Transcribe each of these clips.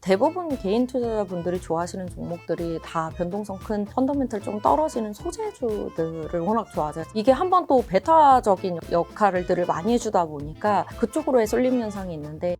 대부분 개인 투자자분들이 좋아하시는 종목들이 다 변동성 큰 펀더멘털 좀 떨어지는 소재주들을 워낙 좋아하죠. 이게 한번 또 베타적인 역할들을 많이 해주다 보니까 그쪽으로의 쏠림 현상이 있는데,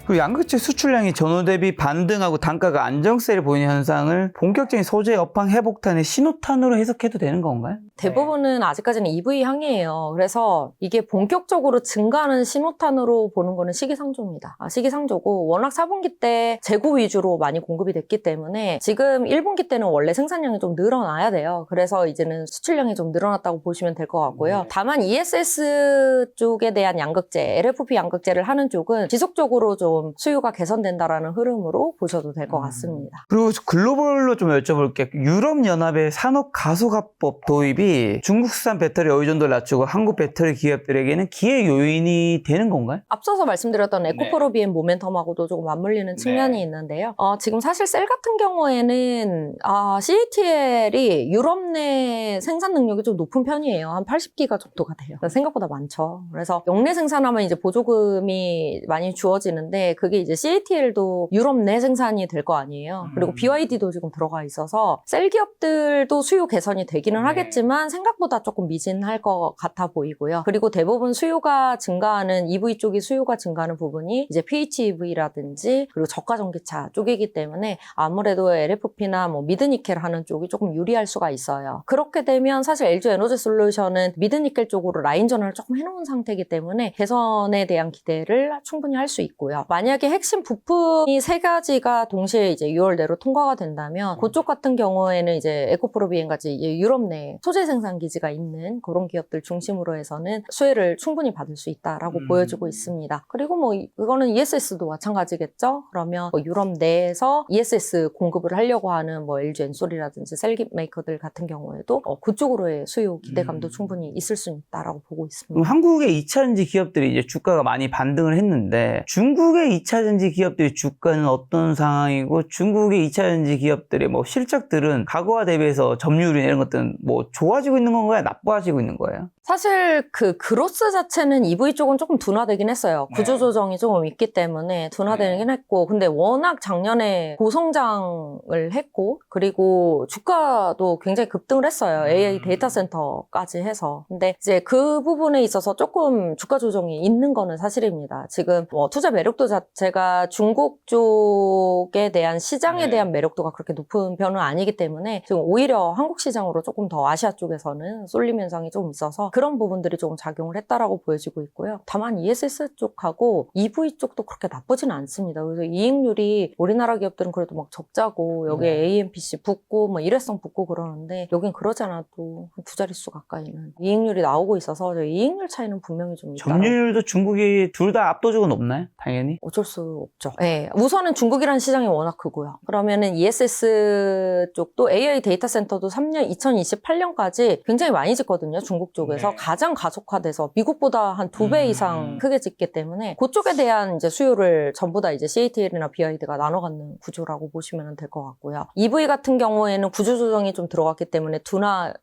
그 양극재 수출량이 전후 대비 반등하고 단가가 안정세를 보이는 현상을 본격적인 소재 업황 회복탄의 신호탄으로 해석해도 되는 건가요? 대부분은 아직까지는 EV향이에요. 그래서 이게 본격적으로 증가하는 신호탄으로 보는 거는 시기상조입니다. 시기상조고, 워낙 4분기 때 재고 위주로 많이 공급이 됐기 때문에 지금 1분기 때는 원래 생산량이 좀 늘어나야 돼요. 그래서 이제는 수출량이 좀 늘어났다고 보시면 될 것 같고요. 다만 ESS 쪽에 대한 양극재, LFP 양극재를 하는 쪽은 지속적으로 좀 수요가 개선된다라는 흐름으로 보셔도 될 것 같습니다. 그리고 글로벌로 좀 여쭤볼게요. 유럽연합의 산업가속화법 도입이 중국산 배터리 의존도를 낮추고 한국 배터리 기업들에게는 기회 요인이 되는 건가요? 앞서서 말씀드렸던 에코프로비엠 모멘텀하고도 조금 맞물리는 측면이 있는데요. 지금 사실 셀 같은 경우에는 CATL이 유럽 내 생산 능력이 좀 높은 편이에요. 한 80기가 정도가 돼요. 생각보다 많죠. 그래서 역내 생산하면 이제 보조금이 많이 주어지는데, 그게 이제 CATL도 유럽 내 생산이 될 거 아니에요. 그리고 BYD도 지금 들어가 있어서 셀 기업들도 수요 개선이 되기는 하겠지만 생각보다 조금 미진할 것 같아 보이고요. 그리고 대부분 수요가 증가하는 EV 쪽이 수요가 증가하는 부분이 이제 PHEV라든지 그리고 저가 전기차 쪽이기 때문에 아무래도 LFP나 뭐 미드니켈 하는 쪽이 조금 유리할 수가 있어요. 그렇게 되면 사실 LG 에너지 솔루션은 미드니켈 쪽으로 라인 전환을 조금 해놓은 상태이기 때문에 개선에 대한 기대를 충분히 할 수 있고요. 만약에 핵심 부품이 3가지가 동시에 이제 6월 내로 통과가 된다면 그쪽 같은 경우에는 이제 에코프로비엠까지 유럽 내 소재 생산 기지가 있는 그런 기업들 중심으로 해서는 수혜를 충분히 받을 수 있다라고 보여지고 있습니다. 그리고 뭐 이거는 ESS도 마찬가지겠죠. 그러면 뭐 유럽 내에서 ESS 공급을 하려고 하는 뭐 LG 엔솔이라든지 셀기 메이커들 같은 경우에도 그쪽으로의 수요 기대감도 충분히 있을 수 있다라고 보고 있습니다. 그럼 한국의 2차전지 기업들이 이제 주가가 많이 반등을 했는데, 중국의 2차전지 기업들의 주가는 어떤 상황이고, 중국의 2차전지 기업들의 뭐 실적들은 과거와 대비해서 점유율이나 이런 것들은 뭐 좋아지고 있는 건가요? 나빠지고 있는 거예요? 사실 그 그로스 자체는 EV 쪽은 조금 둔화되긴 했어요. 구조조정이 조금 있기 때문에 둔화되긴 했고, 근데 워낙 작년에 고성장을 했고, 그리고 주가도 굉장히 급등을 했어요. AI 데이터 센터까지 해서. 근데 이제 그 부분에 있어서 조금 주가 조정이 있는 거는 사실입니다. 지금 뭐 투자 매력도 자체가 중국 쪽에 대한 시장에 대한 매력도가 그렇게 높은 편은 아니기 때문에 지금 오히려 한국 시장으로 조금 더 아시아 쪽에서는 쏠림 현상이 좀 있어서 그런 부분들이 조금 작용을 했다라고 보여지고 있고요. 다만 ESS 쪽하고 EV 쪽도 그렇게 나쁘지는 않습니다. 그래서 이익률이 우리나라 기업들은 그래도 막 적자고 여기에 AMPC 붙고 뭐 일회성 붙고 그러는데, 여긴 그러지 않아도 한 2자릿수 가까이는 이익률이 나오고 있어서 이익률 차이는 분명히 좀 있다. 점유율도 중국이 둘 다 압도적으로 높나요? 당연히. 어쩔 수 없죠. 네, 우선은 중국이라는 시장이 워낙 크고요. 그러면은 ESS 쪽도 AI 데이터 센터도 2028년까지 굉장히 많이 짓거든요. 중국 쪽에서 가장 가속화돼서 미국보다 한 2배 이상 크게 짓기 때문에 그쪽에 대한 이제 수요를 전부 다 이제 CATL이나 BYD가 나눠 갖는 구조라고 보시면 될 것 같고요. EV 같은 경우에는 구조 조정이 좀 들어갔기 때문에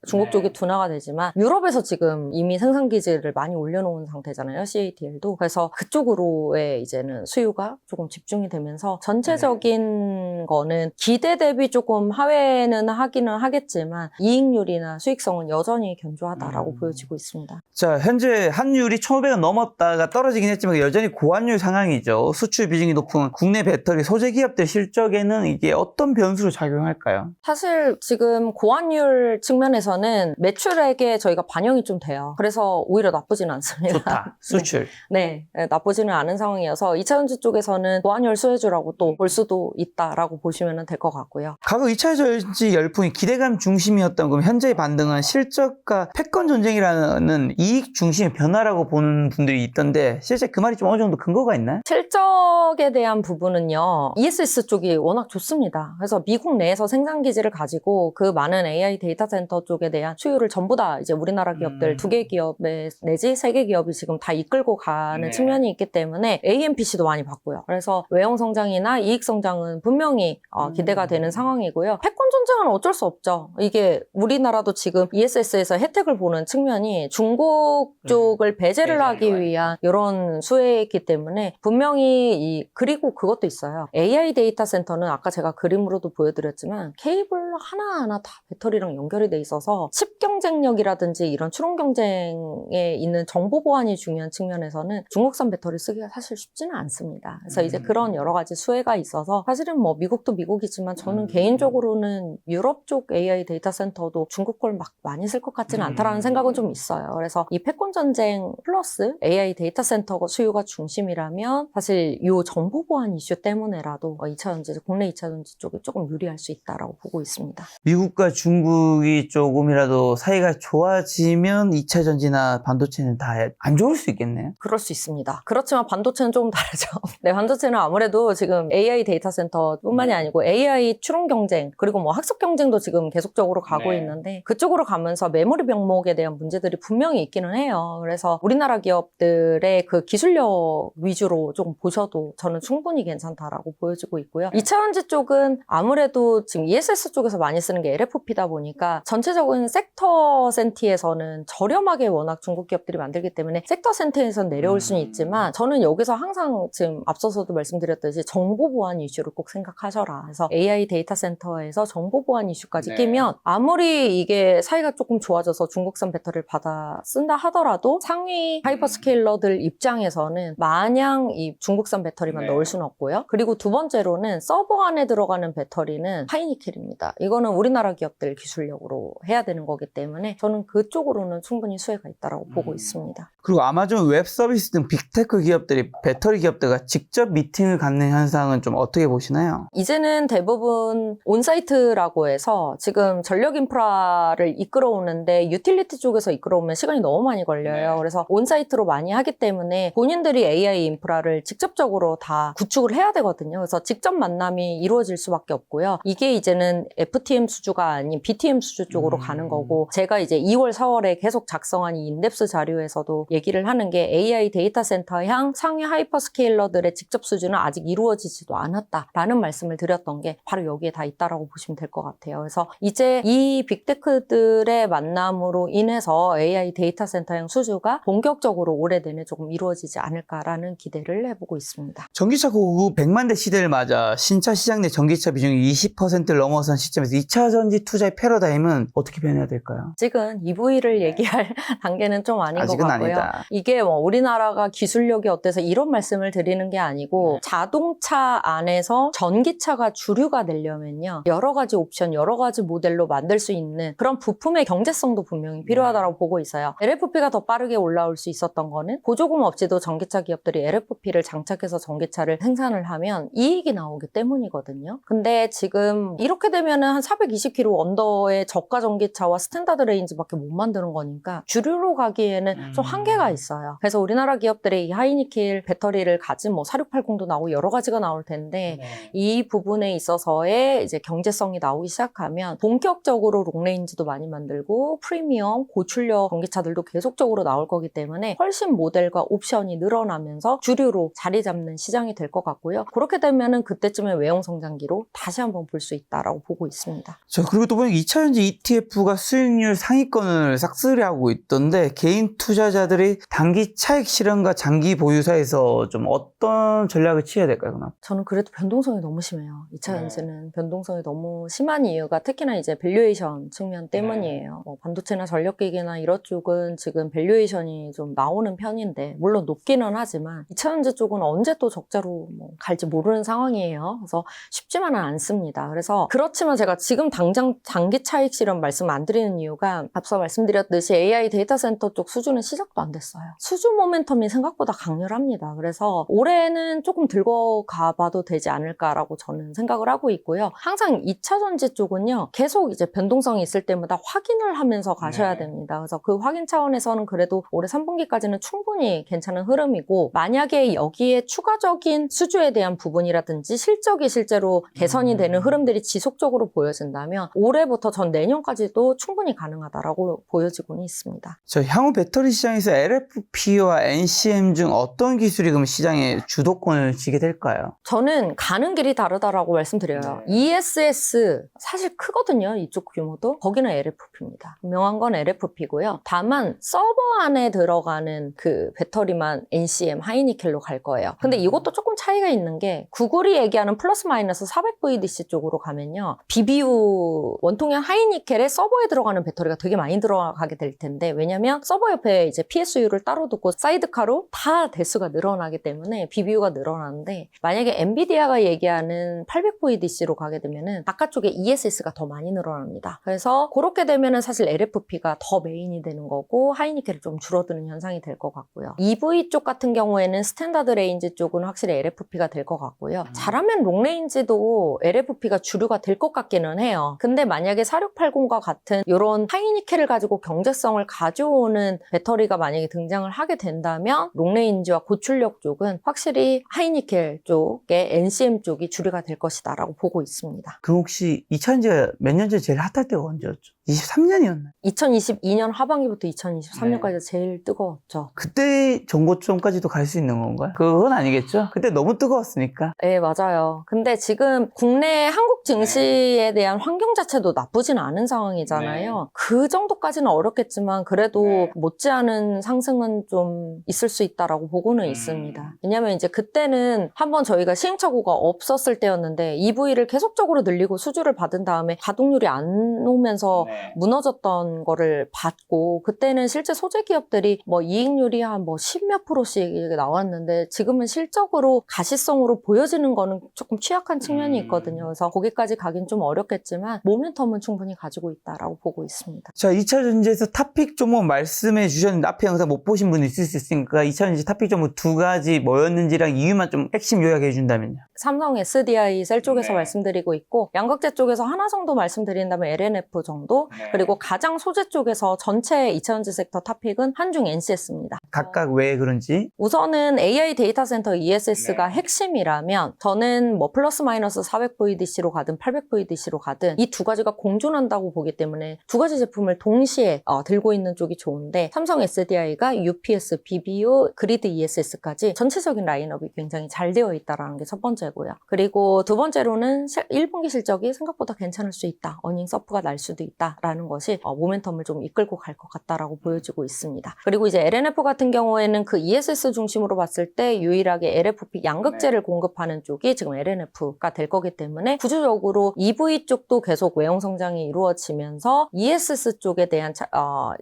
중국 쪽이 둔화가 되지만 유럽에서 지금 이미 생산 기지를 많이 올려놓은 상태잖아요. CATL도. 그래서 그쪽으로의 이제는 수요가 조금 집중이 되면서 전체적인 거는 기대 대비 조금 하회는 하기는 하겠지만 이익률이나 수익성은 여전히 견조하다라고 보여지고 있습니다. 자, 현재 환율이 1,500원 넘었다가 떨어지긴 했지만 여전히 고환율 상황이죠. 수출 비중이 높은 국내 배터리 소재 기업들 실적에는 이게 어떤 변수로 작용할까요? 사실 지금 고환율 측면에서는 매출액에 저희가 반영이 좀 돼요. 그래서 오히려 나쁘지는 않습니다. 좋다. 수출. 네, 나쁘지는 않은 상황이어서 2차전지 쪽에서는 고환율 수혜주라고 또 볼 수도 있다라고 보시면 될 것 같고요. 과거 2차전지 열풍이 기대감 중심이었던 그럼 현재 반등은 실적과 패권 전쟁이라는 이익 중심의 변화라고 보는 분들이 있던데, 실제 그 말이 좀 어느 정도 근거가 있나요? 실적에 대한 부분은요, ESS 쪽이 워낙 좋습니다. 그래서 미국 내에서 생산 기지를 가지고 그 많은 AI 데이터 센터 쪽에 대한 수요를 전부 다 이제 우리나라 기업들 2개 기업에 내지 3개 기업이 지금 다 이끌고 가는 측면이 있기 때문에 AMPC도 많이 받고요. 그래서 외형 성장이나 이익 성장은 분명히 기대가 되는 상황이고요. 패권 전쟁은 어쩔 수 없죠. 이게 우리나라도 지금 지금 ESS에서 혜택을 보는 측면이 중국 쪽을 배제를 하기 위한 이런 수혜이기 때문에 분명히 그리고 그것도 있어요. AI 데이터 센터는 아까 제가 그림으로도 보여드렸지만 케이블 하나하나 다 배터리랑 연결이 돼 있어서 칩 경쟁력이라든지 이런 추론 경쟁에 있는 정보 보안이 중요한 측면에서는 중국산 배터리 쓰기가 사실 쉽지는 않습니다. 그래서 이제 그런 여러 가지 수혜가 있어서 사실은 뭐 미국도 미국이지만 저는 개인적으로는 유럽 쪽 AI 데이터 센터도 중국 걸 막 많이 쓸 것 같지는 않다라는 생각은 좀 있어요. 그래서 이 패권 전쟁 플러스 AI 데이터 센터 수요가 중심이라면 사실 이 정보 보안 이슈 때문에라도 2차전지, 국내 2차전지 쪽이 조금 유리할 수 있다라고 보고 있습니다. 미국과 중국이 조금이라도 사이가 좋아지면 2차 전지나 반도체는 다 안 좋을 수 있겠네요. 그럴 수 있습니다. 그렇지만 반도체는 조금 다르죠. 네, 반도체는 아무래도 지금 AI 데이터 센터뿐만이 아니고 AI 추론 경쟁 그리고 뭐 학습 경쟁도 지금 계속적으로 가고 있는데 그쪽으로 가면서 메모리 병목에 대한 문제들이 분명히 있기는 해요. 그래서 우리나라 기업들의 그 기술력 위주로 조금 보셔도 저는 충분히 괜찮다라고 보여지고 있고요. 2차 전지 쪽은 아무래도 지금 ESS 쪽에서 많이 쓰는 게 LFP다 보니까 전체적인 섹터 센티에서는 저렴하게 워낙 중국 기업들이 만들기 때문에 섹터 센터에선 내려올 수는 있지만 저는 여기서 항상 지금 앞서서도 말씀드렸듯이 정보 보안 이슈를 꼭 생각하셔라. 그래서 AI 데이터 센터에서 정보 보안 이슈까지 끼면 아무리 이게 사이가 조금 좋아져서 중국산 배터리를 받아 쓴다 하더라도 상위 하이퍼스케일러들 입장에서는 마냥 이 중국산 배터리만 넣을 수는 없고요. 그리고 두 번째로는 서버 안에 들어가는 배터리는 하이니켈입니다. 이거는 우리나라 기업들 기술력으로 해야 되는 거기 때문에 저는 그쪽으로는 충분히 수혜가 있다고 보고 있습니다. 그리고 아마존 웹 서비스 등 빅테크 기업들이 배터리 기업들과 직접 미팅을 갖는 현상은 좀 어떻게 보시나요? 이제는 대부분 온사이트라고 해서 지금 전력 인프라를 이끌어오는데 유틸리티 쪽에서 이끌어오면 시간이 너무 많이 걸려요. 그래서 온사이트로 많이 하기 때문에 본인들이 AI 인프라를 직접적으로 다 구축을 해야 되거든요. 그래서 직접 만남이 이루어질 수밖에 없고요. 이게 이제는 FTM 수주가 아닌 BTM 수주 쪽으로 가는 거고 제가 이제 2월, 4월에 계속 작성한 이 인덱스 자료에서도 얘기를 하는 게 AI 데이터 센터 향 상위 하이퍼스케일러들의 직접 수주는 아직 이루어지지도 않았다라는 말씀을 드렸던 게 바로 여기에 다 있다라고 보시면 될 것 같아요. 그래서 이제 이 빅테크들의 만남으로 인해서 AI 데이터 센터형 수주가 본격적으로 올해 내내 조금 이루어지지 않을까라는 기대를 해보고 있습니다. 전기차 고급 100만 대 시대를 맞아 신차 시장 내 전기차 비중이 20%를 넘어선 시점에서 2차 전지 투자의 패러다임은 어떻게 변해야 될까요? 아직은 EV를 얘기할 단계는 좀 아닌 것 아직은 같고요. 아니다. 이게 뭐 우리나라가 기술력이 어때서 이런 말씀을 드리는 게 아니고 자동차 안에서 전기차가 주류가 되려면요. 여러 가지 옵션, 여러 가지 모델로 만들 수 있는 그런 부품의 경제성도 분명히 필요하다고 보고 있어요. LFP가 더 빠르게 올라올 수 있었던 거는 보조금 없이도 전기차 기업들이 LFP를 장착해서 전기차를 생산을 하면 이익이 나오기 때문이거든요. 근데 지금 이렇게 되면은 한 420km 언더의 저가 전기차와 스탠다드 레인지밖에 못 만드는 거니까 주류로 가기에는 좀 한계가 있어요. 그래서 우리나라 기업들이 이 하이니켈 배터리를 가진 뭐 4680도 나오고 여러 가지가 나올 텐데 이 부분에 있어서의 이제 경제성이 나오기 시작하면 본격적으로 롱레인지도 많이 만들고 프리미엄 고출력 전기차들도 계속적으로 나올 거기 때문에 훨씬 모델과 옵션이 늘어나면서 주류로 자리 잡는 시장이 될 것 같고요. 그렇게 되면은 그때쯤에 외형 성장기로 다시 한번 볼 수 있다라고 보고 있습니다. 그리고 또 보니까 2차전지 ETF가 수익률 상위권을 싹쓸이하고 있던데 개인 투자자들이 단기 차익 실현과 장기 보유사에서 좀 어떤 전략을 취해야 될까요? 그럼? 저는 그래도 변동성이 너무 심해요. 2차 전지는 변동성이 너무 심한 이유가 특히나 이제 밸류에이션 측면 때문이에요. 뭐 반도체나 전력기기나 이런 쪽은 지금 밸류에이션이 좀 나오는 편인데 물론 높기는 하지만 2차 전지 쪽은 언제 또 적자로 뭐 갈지 모르는 상황이에요. 그래서 쉽지만은 않습니다. 그래서 그렇지만 제가 지금 당장 장기 차익 실현 말씀 안 드리는 이유가 앞서 말씀드렸듯이 AI 데이터 센터 쪽 수주는 시작도 안 됐어요. 수주 모멘텀이 생각보다 강렬합니다. 그래서 올해는 조금 들고 가봐도 되지 않을까라고 저는 생각을 하고 있고요. 항상 2차 전지 쪽은요. 계속 이제 변동성이 있을 때마다 확인을 하면서 가셔야 됩니다. 그래서 그 확인 차원에서는 그래도 올해 3분기까지는 충분히 괜찮은 흐름이고 만약에 여기에 추가적인 수주에 대한 부분이라든지 실적이 실제로 개선이 되는 흐름들이 지속적으로 보여진다면 올해부터 전 내년까지도 충분히 가능하다라고 보여지고는 있습니다. 향후 배터리 시장에서 LFP와 NCM 중 어떤 기술이 그럼 시장의 주도권을 쥐게 될까요? 저는 가는 길이 다르다라고 말씀드려요. ESS 사실 크거든요. 이쪽 규모도. 거기는 LFP입니다. 분명한 건 LFP고요. 다만 서버 안에 들어가는 그 배터리만 NCM 하이니켈로 갈 거예요. 근데 이것도 조금 차이가 있는 게 구글이 얘기하는 플러스 마이너스 400VDC 쪽으로 가면요. BBU 원통형 하이니켈에 서버에 들어가는 배터리가 되게 많이 들어가게 될 텐데 왜냐면 서버 옆에 이제 PSU를 따로 두고 사이드카로 다 대수가 늘어나기 때문에 BBU가 늘어나는데 만약에 엔비디아가 얘기하는 800VDC로 가게 되면은 바깥쪽에 ESS가 더 많이 늘어납니다. 그래서 그렇게 되면은 사실 LFP가 더 메인이 되는 거고 하이니켈이 좀 줄어드는 현상이 될 것 같고요. EV 쪽 같은 경우에는 스탠다드 레인지 쪽은 확실히 LFP가 될 것 같고요. 잘하면 롱레인지도 LFP가 주류가 될 것 같기는 해요. 근데 만약에 4680과 같은 이런 하이니켈을 가지고 경제성을 가져오는 배터리가 만약에 등장을 하게 된다면 롱레인지와 고출력 쪽은 확실히 하이니켈 쪽의 NCM 쪽이 주류가 될 것이다 라고 보고 있습니다. 그 혹시 2000년대 몇 년 전에 제일 핫할 때가 언제였죠? 23년이었나요? 2022년 하반기부터 2023년까지 제일 뜨거웠죠. 그때 전고점까지도 갈 수 있는 건가요? 그건 아니겠죠? 그때 너무 뜨거웠으니까. 네, 맞아요. 근데 지금 국내 한국 증시에 대한 환경 자체도 나쁘진 않은 상황이잖아요. 그 정도까지는 어렵겠지만 그래도 못지않은 상승은 좀 있을 수 있다라고 보고는 있습니다. 왜냐면 이제 그때는 한번 저희가 시행착오가 없었을 때였는데 EV를 계속적으로 늘리고 수주를 받은 다음에 가동률이 안 오면서 무너졌던 거를 봤고 그때는 실제 소재 기업들이 뭐 이익률이 한 뭐 10몇 %씩 나왔는데 지금은 실적으로 가시성으로 보여지는 거는 조금 취약한 측면이 있거든요. 그래서 거기까지 가긴 좀 어렵겠지만 모멘텀은 충분히 가지고 있다라고 보고 있습니다. 자, 2차 전지에서 탑픽 종목 말씀해 주셨는데 앞에 영상 못 보신 분 있을 수 있으니까 2차 전지 탑픽 종목 두 가지 뭐였는지랑 이유만 좀 핵심 요약해 준다면요. 삼성 SDI 셀 쪽에서 말씀드리고 있고 양극재 쪽에서 하나 정도 말씀드린다면 LNF 정도 그리고 가장 소재 쪽에서 전체 2차 전지 섹터 탑픽은 한중 NCS입니다. 각각 왜 그런지. 우선은 AI 데이터 센터 ESS가 핵심이라면 저는 뭐 플러스 마이너스 400VDC로 가든 800VDC로 가든 이 두 가지가 공존한다고 보기 때문에 두 가지 제품을 동시에 들고 있는 쪽이 좋은데 삼성 SDI가 UPS, BBU, 그리드 ESS까지 전체적인 라인업이 굉장히 잘 되어 있다는 게 첫 번째고요. 그리고 두 번째로는 1분기 실적이 생각보다 괜찮을 수 있다. 어닝 서프가 날 수도 있다라는 것이 모멘텀을 좀 이끌고 갈 것 같다라고 보여지고 있습니다. 그리고 이제 LNF 같은 경우에는 그 ESS 중심으로 봤을 때 유일하게 LFP 양극재를 공급하는 쪽이 지금 LNF가 될 거기 때문에 구조적으로 EV 쪽도 계속 외형 성장이 이루어지면서 ESS 쪽에 대한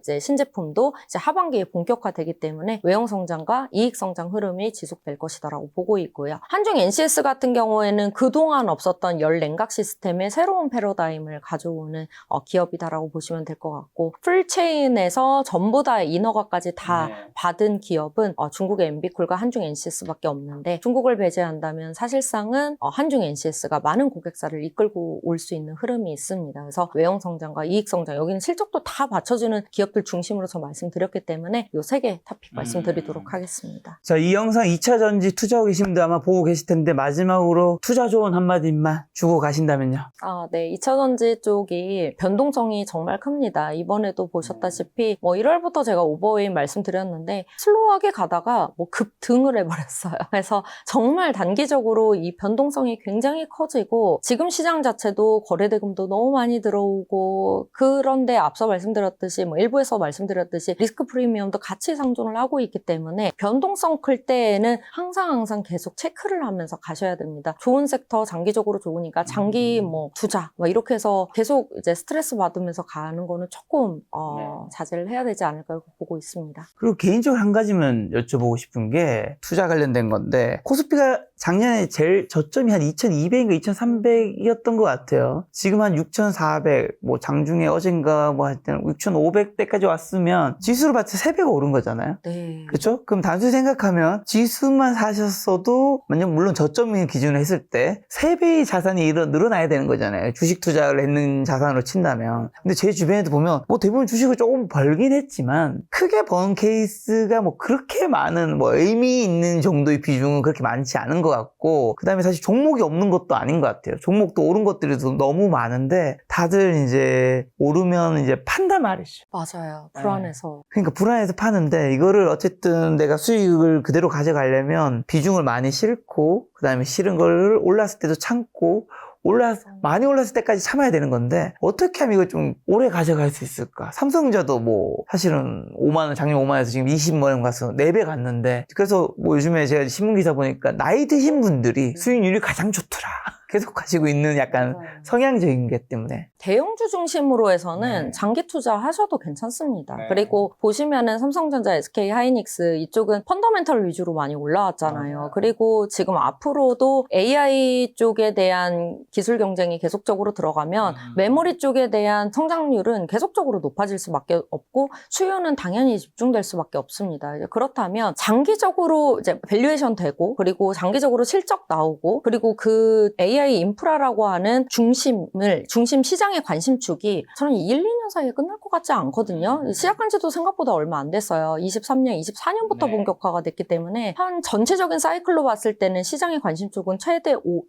이제 신제품도 이제 하반기에 본격화되기 때문에 외형 성장과 이익 성장 흐름이 지속될 것이다라고 보고 있고요. 한중 NCS 같은 경우에는 그동안 없었던 열 냉각 시스템의 새로운 패러다임을 가져오는 기업이다라고 보시면 될 것 같고 풀체인에서 전부 다 인허가까지 다 받은 기업은 중국의 엠비콜과 한중 NCS밖에 없는데 중국을 배제한다면 사실상은 한중 NCS가 많은 고객사를 이끌고 올 수 있는 흐름이 있습니다. 그래서 외형 성장과 이익 성장 여기는 실적도 다 받쳐주는 기업들 중심으로 저 말씀드렸기 때문에 이 세 개 탑픽 말씀드리도록 하겠습니다. 자, 이 영상 2차 전지 투자하고 계신 분들 아마 보고 계실 텐데 마지막으로 투자 조언 한마디만 주고 가신다면요. 네. 2차 전지 쪽이 변동성이 정말 큽니다. 이번에도 보셨다시피 뭐 1월부터 제가 오버웨이 말씀드렸는데 슬로우하게 가다가 뭐 급등을 해버렸어요. 그래서 정말 단기적으로 이 변동성이 굉장히 커지고 지금 시장 자체도 거래대금도 너무 많이 들어오고 그런데 앞서 말씀드렸듯이 뭐 일부에서 말씀드렸듯이 리스크 프리미엄도 같이 상존을 하고 있기 때문에 변동성 클 때에는 항상 계속 체크를 하면서 가셔야 됩니다. 좋은 섹터 장기적으로 좋으니까 장기 뭐 투자 뭐 이렇게 해서 계속 이제 스트레스 받으면서 가는 거는 조금 자제를 해야 되지 않을까 보고 있습니다. 그리고 개인적으로 한 가지만 여쭤보고 싶은 게 투자 관련된 건데 코스피가 작년에 제일 저점이 한 2200인가 2300이었던 것 같아요. 지금 한 6400, 뭐 장중에 어젠가 뭐 할 때는 6500대까지 왔으면 지수로 봤을 때 3배가 오른 거잖아요. 네. 그렇죠? 그럼 단순히 생각하면 지수만 사셨어도 물론 저점을 기준으로 했을 때 3배의 자산이 늘어나야 되는 거잖아요. 주식 투자를 했는 자산으로 친다면. 근데 제 주변에도 보면 뭐 대부분 주식을 조금 벌긴 했지만 크게 번 케이스가 뭐 그렇게 많은 뭐 의미 있는 정도의 비중은 그렇게 많지 않은 것 같고 그다음에 사실 종목이 없는 것도 아닌 것 같아요. 종목도 오른 것들이 너무 많은데 다들 이제 오르면 이제 판단 말이죠. 맞아요. 불안해서. 그러니까 불안해서 파는데 이거를 어쨌든 내가 수익을 그대로 가져가려면 비중을 많이 싣고 그다음에 실은 걸 올랐을 때도 참고 많이 올랐을 때까지 참아야 되는 건데 어떻게 하면 이걸 좀 오래 가져갈 수 있을까? 삼성전자도 뭐 사실은 5만 원, 작년 5만 원에서 지금 20만 원 가서 4배 갔는데 그래서 뭐 요즘에 제가 신문기사 보니까 나이 드신 분들이 수익률이 가장 좋더라. 계속 가지고 있는 약간 성향적인 게 때문에. 대형주 중심으로 해서는 네. 장기 투자 하셔도 괜찮습니다. 네. 그리고 보시면은 삼성전자, SK 하이닉스 이쪽은 펀더멘털 위주로 많이 올라왔잖아요. 맞아요. 그리고 지금 앞으로도 AI 쪽에 대한 기술 경쟁이 계속적으로 들어가면 메모리 쪽에 대한 성장률은 계속적으로 높아질 수밖에 없고 수요는 당연히 집중될 수밖에 없습니다. 이제 그렇다면 장기적으로 이제 밸류에이션 되고 그리고 장기적으로 실적 나오고 그리고 그 AI 인프라라고 하는 중심 시장의 관심축이 저는 1, 2년 사이에 끝날 것 같지 않거든요. 시작한 지도 생각보다 얼마 안 됐어요. 23년, 24년부터 네. 본격화가 됐기 때문에 한 전체적인 사이클로 봤을 때는 시장의 관심축은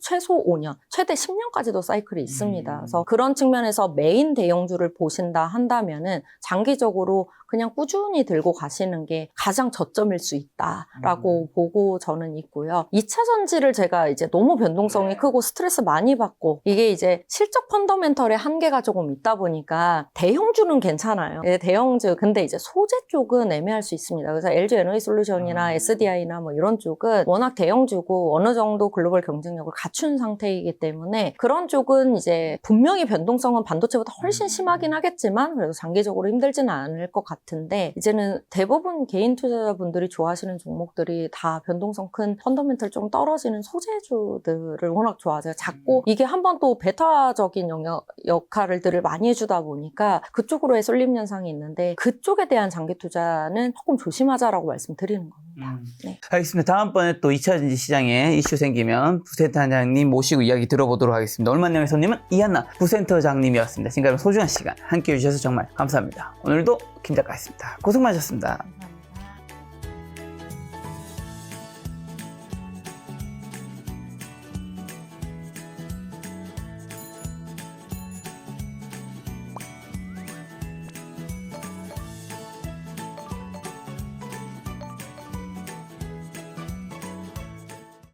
최소 5년, 최대 10년까지도 사이클이 있습니다. 그래서 그런 측면에서 메인 대형주를 보신다 한다면은 장기적으로 그냥 꾸준히 들고 가시는 게 가장 저점일 수 있다라고 보고 저는 있고요. 2차 전지를 제가 이제 너무 변동성이 크고 스트레스 많이 받고 이게 이제 실적 펀더멘털의 한계가 조금 있다 보니까 대형주는 괜찮아요. 네, 대형주. 근데 이제 소재 쪽은 애매할 수 있습니다. 그래서 LG 에너지 솔루션이나 SDI나 뭐 이런 쪽은 워낙 대형주고 어느 정도 글로벌 경쟁력을 갖춘 상태이기 때문에 그런 쪽은 이제 분명히 변동성은 반도체보다 훨씬 심하긴 하겠지만 그래도 장기적으로 힘들지는 않을 것 같은데 이제는 대부분 개인 투자자분들이 좋아하시는 종목들이 다 변동성 큰 펀더멘털 좀 떨어지는 소재주들을 워낙 좋아하세요. 작고 이게 한 번 또 베타적인 역할들을 많이 해주다 보니까 그쪽으로의 쏠림 현상이 있는데 그쪽에 대한 장기 투자는 조금 조심하자라고 말씀드리는 겁니다. 네. 알겠습니다. 다음번에 또 2차 전지 시장에 이슈 생기면 부센터장님 모시고 이야기 들어보도록 하겠습니다. 얼마님의 손님은 이한나 부센터장님이었습니다. 지금까지 소중한 시간 함께해 주셔서 정말 감사합니다. 오늘도 김 작가였습니다. 고생 많으셨습니다.